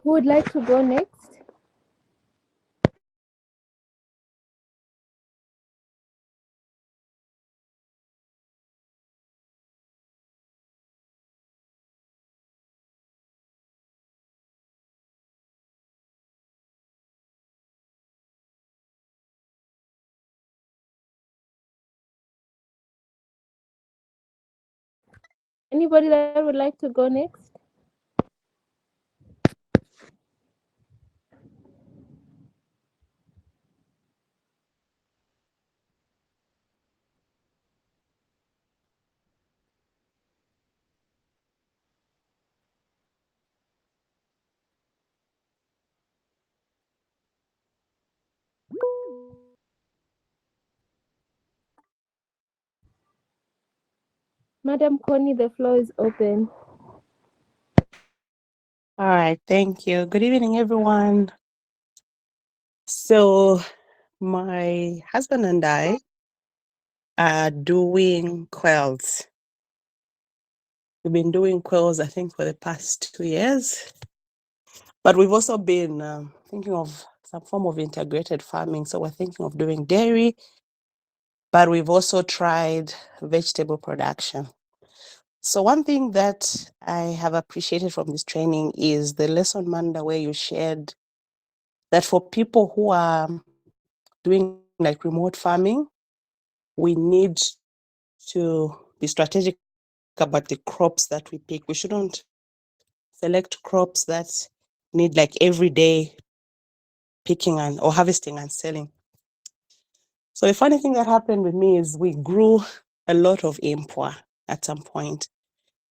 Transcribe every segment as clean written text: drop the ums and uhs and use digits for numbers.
Who would like to go next? Anybody that would like to go next? Madam Connie, the floor is open. All right, thank you. Good evening, everyone. So, my husband and I are doing quills. We've been doing quills, I think, for the past 2 years, but we've also been thinking of some form of integrated farming. So, we're thinking of doing dairy, but we've also tried vegetable production. So, one thing that I have appreciated from this training is the lesson, Manda, where you shared that for people who are doing like remote farming, we need to be strategic about the crops that we pick. We shouldn't select crops that need like everyday picking and or harvesting and selling. So the funny thing that happened with me is we grew a lot of impua at some point,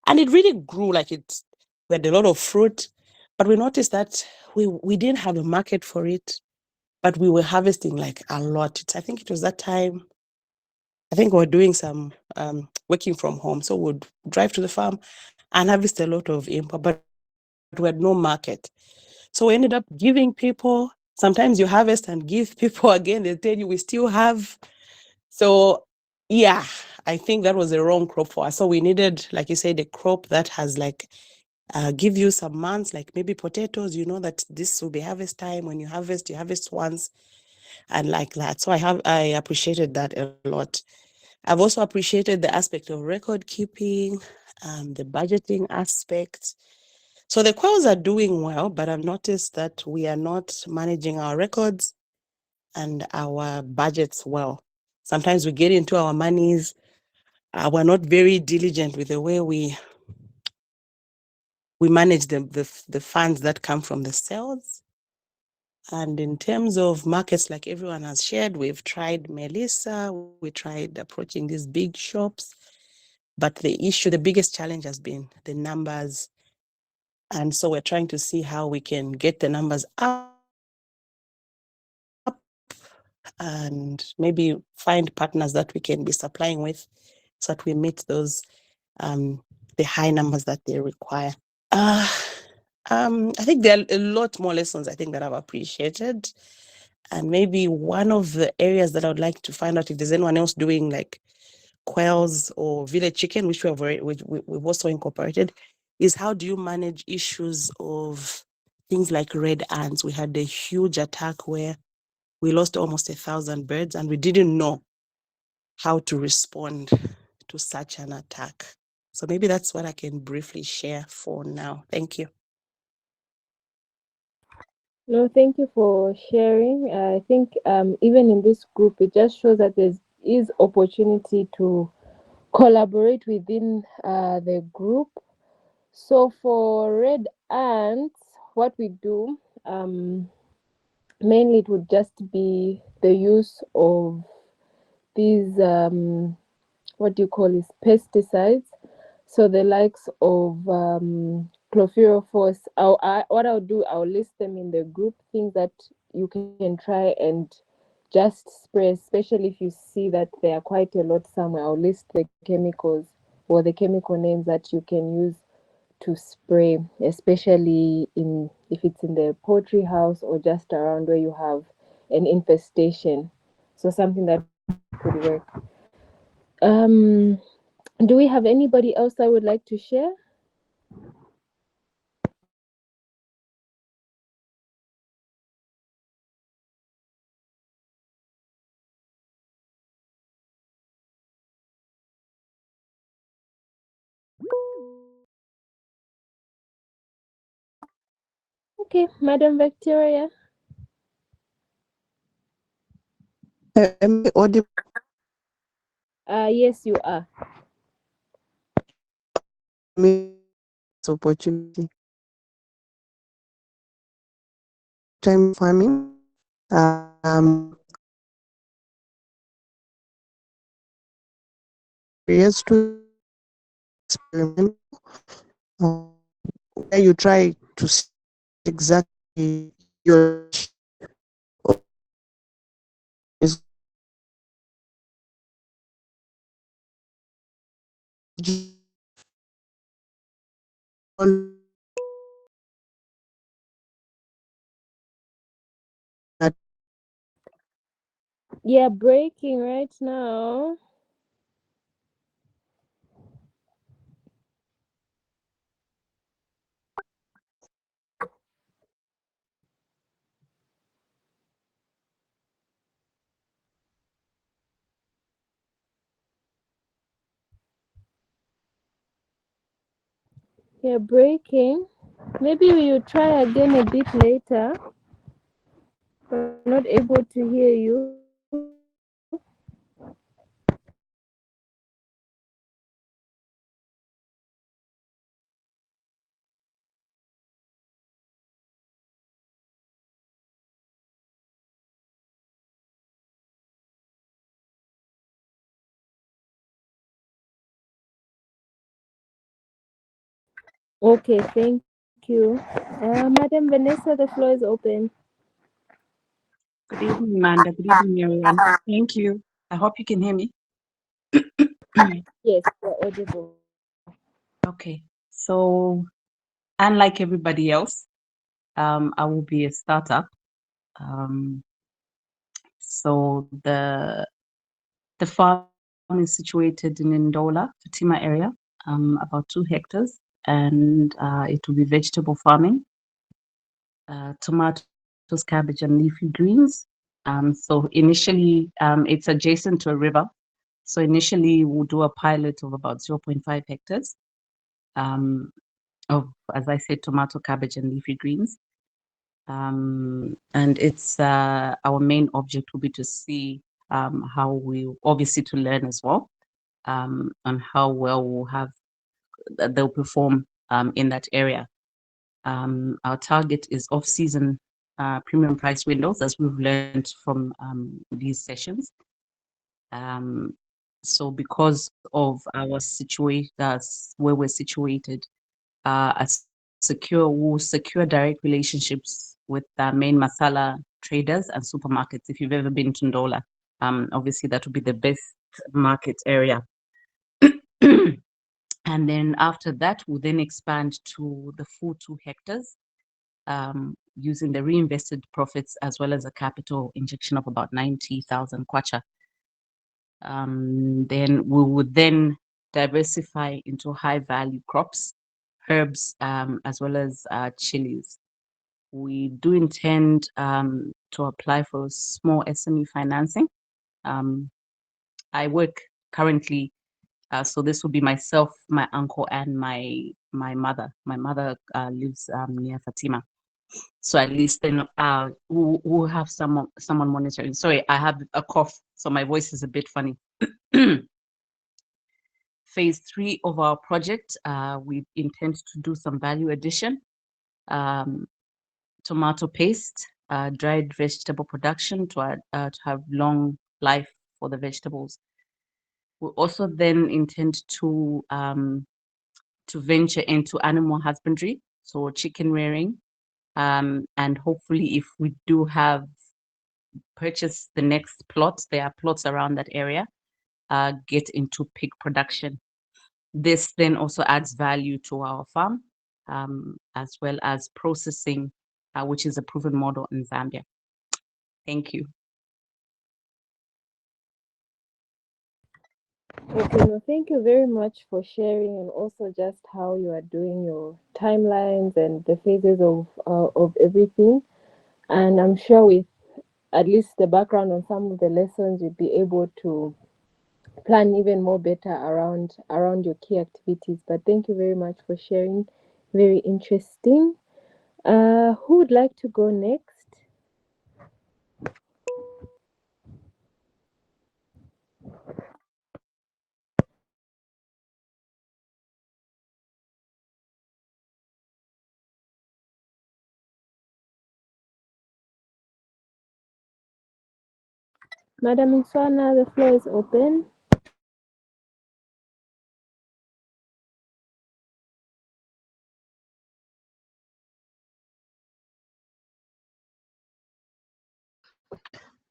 and it really grew like it. We had a lot of fruit, but we noticed that we didn't have a market for it, but we were harvesting like a lot. I think it was that time. I think we were doing some working from home, so we'd drive to the farm and harvest a lot of import, but we had no market. So we ended up giving people. Sometimes you harvest and give people again. They tell you we still have. So yeah, I think that was the wrong crop for us. So we needed, like you said, a crop that has like give you some months, like maybe potatoes. You know that this will be harvest time. When you harvest once, and like that. So I appreciated that a lot. I've also appreciated the aspect of record keeping, the budgeting aspect. So the quails are doing well, but I've noticed that we are not managing our records and our budgets well. Sometimes we get into our monies. We're not very diligent with the way we manage the funds that come from the sales. And in terms of markets, like everyone has shared, we've tried Melissa, we tried approaching these big shops. But the biggest challenge has been the numbers. And so we're trying to see how we can get the numbers up and maybe find partners that we can be supplying with so that we meet those the high numbers that they require. Uh, I think there are a lot more lessons I think that I've appreciated. And maybe one of the areas that I would like to find out if there's anyone else doing like quails or village chicken, which we've also incorporated, is how do you manage issues of things like red ants? We had a huge attack where we lost almost 1,000 birds and we didn't know how to respond to such an attack. So maybe that's what I can briefly share for now. Thank you. No, thank you for sharing. I think even in this group, it just shows that there is opportunity to collaborate within the group. So for red ants, what we do, mainly it would just be the use of these what do you call this, pesticides. So the likes of chlorpyrifos. What I'll do, I'll list them in the group, things that you can try and just spray, especially if you see that there are quite a lot somewhere. I'll list the chemicals or the chemical names that you can use to spray, especially in if it's in the poultry house or just around where you have an infestation. So something that could work. Um, do we have anybody else that would like to share? Okay, Madam Victoria. Am I audible? Yes, you are. Me this opportunity. Time farming. Areas to experiment, where you try to see exactly your is all that Yeah, breaking right now. Yeah, breaking. Maybe you try again a bit later. We're not able to hear you. Okay, thank you. Madam Vanessa, the floor is open. Good evening, Amanda. Good evening, everyone. Thank you. I hope you can hear me. Yes, you're audible. Okay. So, unlike everybody else, I will be a startup. Um, so the farm is situated in Ndola, Fatima area, about 2 hectares, and it will be vegetable farming, tomatoes, cabbage, and leafy greens. So initially, it's adjacent to a river. So initially, we'll do a pilot of about 0.5 hectares um, of, as I said, tomato, cabbage, and leafy greens. And it's our main object will be to see how we, obviously, to learn as well, on how well they'll perform in that area. Our target is off-season premium price windows, as we've learned from these sessions. Um, so because of our situation, where we're situated, we'll secure direct relationships with the main masala traders and supermarkets. If you've ever been to Ndola, obviously that would be the best market area. And then after that, we'll then expand to the full 2 hectares, using the reinvested profits as well as a capital injection of about 90,000 kwacha. Then we would then diversify into high value crops, herbs, as well as chilies. We do intend to apply for small SME financing. Um, I work currently, so this will be myself, my uncle, and my mother. My mother lives near Fatima, so at least then we'll have someone monitoring. Sorry, I have a cough, so my voice is a bit funny. Phase 3 of our project, we intend to do some value addition, um, tomato paste, dried vegetable production to have long life for the vegetables. We also then intend to venture into animal husbandry, so chicken rearing, and hopefully, if we do have purchase the next plot, there are plots around that area, get into pig production. This then also adds value to our farm, as well as processing, which is a proven model in Zambia. Thank you. Okay, no, thank you very much for sharing and also just how you are doing your timelines and the phases of everything. And I'm sure with at least the background on some of the lessons, you'd be able to plan even more better around your key activities. But thank you very much for sharing. Very interesting. Who would like to go next? Madam Inswana, the floor is open.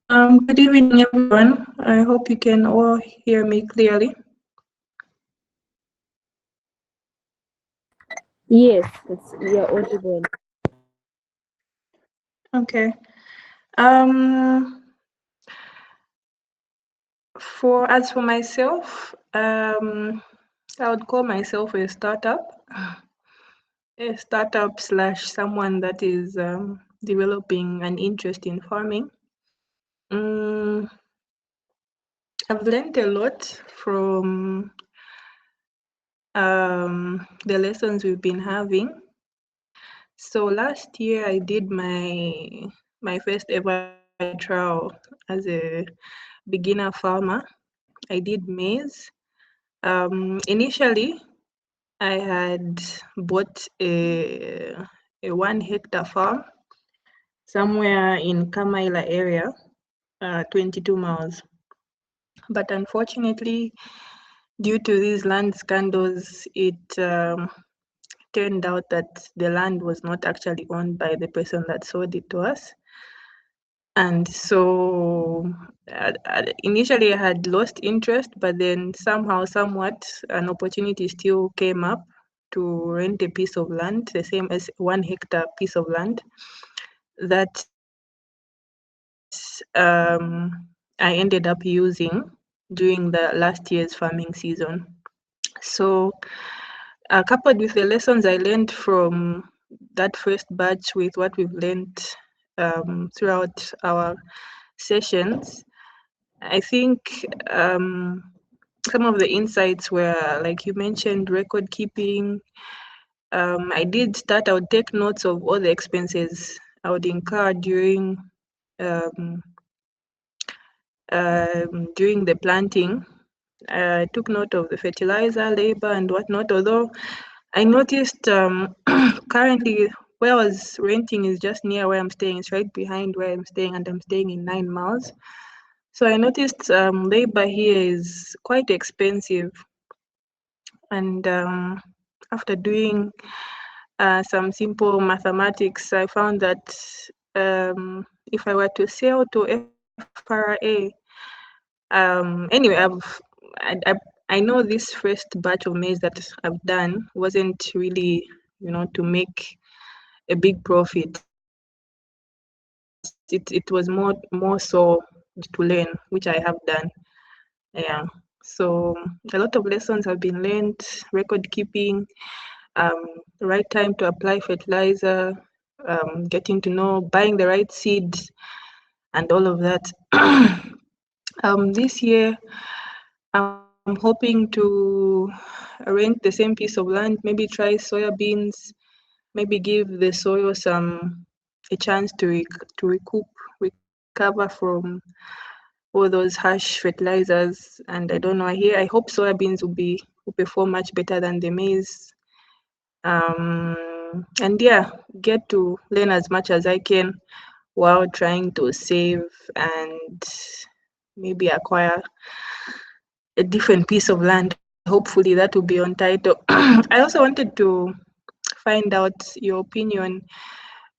Good evening, everyone. I hope you can all hear me clearly. Yes, you're audible. Okay. As for myself, I would call myself a startup slash someone that is developing an interest in farming. I've learned a lot from the lessons we've been having. So last year I did my first ever trial as a beginner farmer. I did maize. Initially, I had bought a 1 hectare farm somewhere in Kamaila area, 22 miles. But unfortunately, due to these land scandals, it turned out that the land was not actually owned by the person that sold it to us. And so initially I had lost interest, but then somehow, somewhat, an opportunity still came up to rent a piece of land, the same as 1 hectare piece of land, that I ended up using during the last year's farming season. So coupled with the lessons I learned from that first batch with what we've learned throughout our sessions, I think some of the insights were, like you mentioned, record keeping. I would take notes of all the expenses I would incur during the planting. I took note of the fertilizer, labor, and whatnot. Although I noticed currently where I was renting is just near where I'm staying. It's right behind where I'm staying, and I'm staying in 9 miles. So I noticed labor here is quite expensive. And after doing some simple mathematics, I found that if I were to sell to FRA, anyway, I know this first batch of maize that I've done wasn't really, to make a big profit. It was more so to learn, which I have done. Yeah. So a lot of lessons have been learned, record keeping, right time to apply fertilizer, getting to know, buying the right seed, and all of that. This year, I'm hoping to rent the same piece of land, maybe try soybeans, maybe give the soil a chance to recover from all those harsh fertilizers. And I don't know, I hope soybeans will perform much better than the maize. And yeah, get to learn as much as I can while trying to save and maybe acquire a different piece of land. Hopefully that will be on title. I also wanted to find out your opinion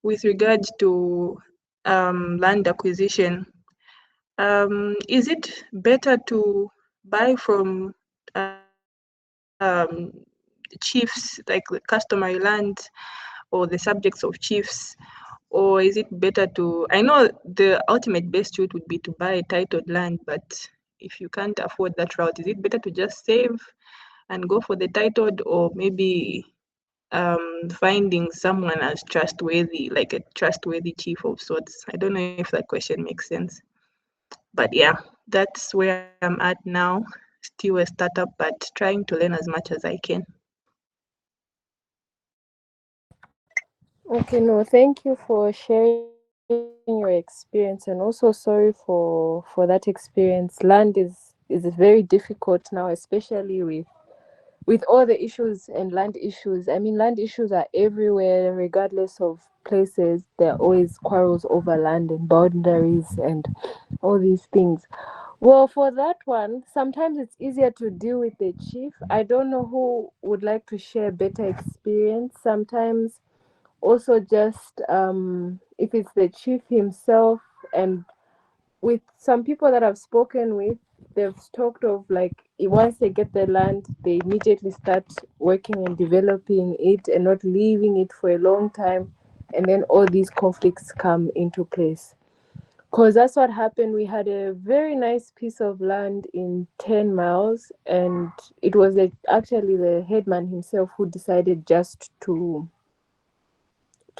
with regards to land acquisition. Is it better to buy from chiefs, like the customary land or the subjects of chiefs, or is it better to, I know the ultimate best route would be to buy titled land, but if you can't afford that route, is it better to just save and go for the titled, or maybe finding someone as trustworthy, like a trustworthy chief of sorts? I don't know if that question makes sense. But yeah, that's where I'm at now, still a startup, but trying to learn as much as I can. Okay, no, thank you for sharing your experience, and also sorry for that experience. Land is very difficult now, especially with all the issues and land issues. I mean, land issues are everywhere, regardless of places. There are always quarrels over land and boundaries and all these things. Well, for that one, sometimes it's easier to deal with the chief. I don't know who would like to share better experience. Sometimes also just if it's the chief himself, and with some people that I've spoken with, they've talked of like once they get the land, they immediately start working and developing it and not leaving it for a long time, and then all these conflicts come into place. Because that's what happened. We had a very nice piece of land in 10 miles, and it was actually the headman himself who decided just to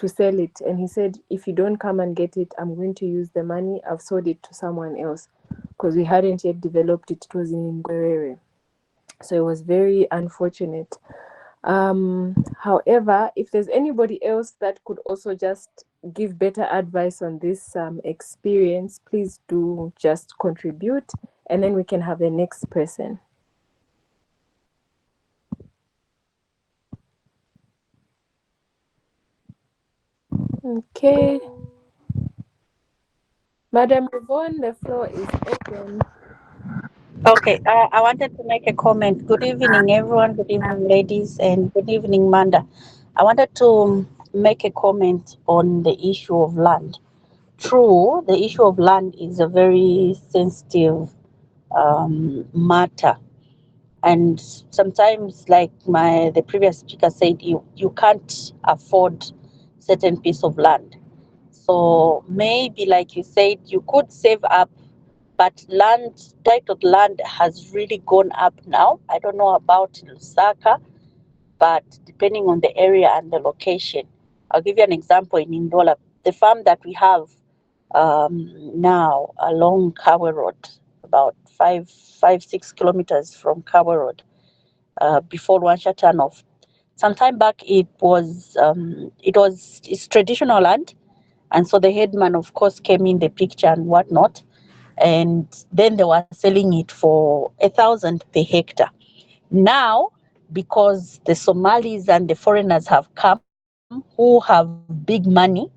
sell it. And he said, if you don't come and get it, I'm going to use the money. I've sold it to someone else, because we hadn't yet developed it. It was in Ngwerere. So it was very unfortunate. However, if there's anybody else that could also just give better advice on this experience, please do just contribute, and then we can have the next person. Okay, Madam Yvonne, the floor is open. Okay, I wanted to make a comment. Good evening, everyone. Good evening, ladies, and good evening, Manda. I wanted to make a comment on the issue of land. True, the issue of land is a very sensitive matter, and sometimes, like the previous speaker said, you can't afford certain piece of land. So maybe, like you said, you could save up, but titled land has really gone up now. I don't know about Lusaka, but depending on the area and the location. I'll give you an example in Indola. The farm that we have now along Kawe Road, about 6 kilometers from Kawe Road, before Wansha turnoff. Some time back, it's traditional land, and so the headman, of course, came in the picture and whatnot, and then they were selling it for 1,000 per hectare. Now, because the Somalis and the foreigners have come who have big money,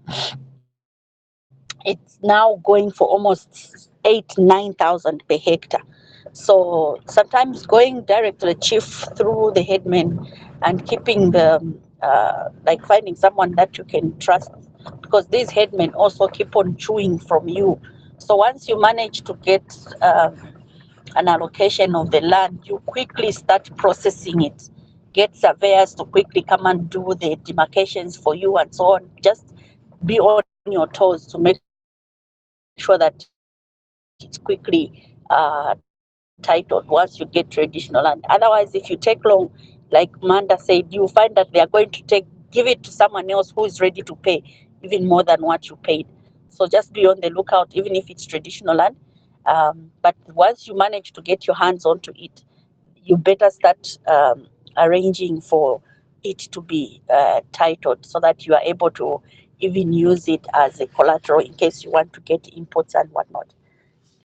it's now going for almost 8,000-9,000 per hectare. So sometimes going direct to the chief through the headman and keeping like finding someone that you can trust, because these headmen also keep on chewing from you. So once you manage to get an allocation of the land, you quickly start processing it. Get surveyors to quickly come and do the demarcations for you and so on. Just be on your toes to make sure that it's quickly titled once you get traditional land. Otherwise, if you take long, like Manda said, you find that they are going to give it to someone else who is ready to pay even more than what you paid. So just be on the lookout, even if it's traditional land. But once you manage to get your hands onto it, you better start arranging for it to be titled, so that you are able to even use it as a collateral in case you want to get inputs and whatnot.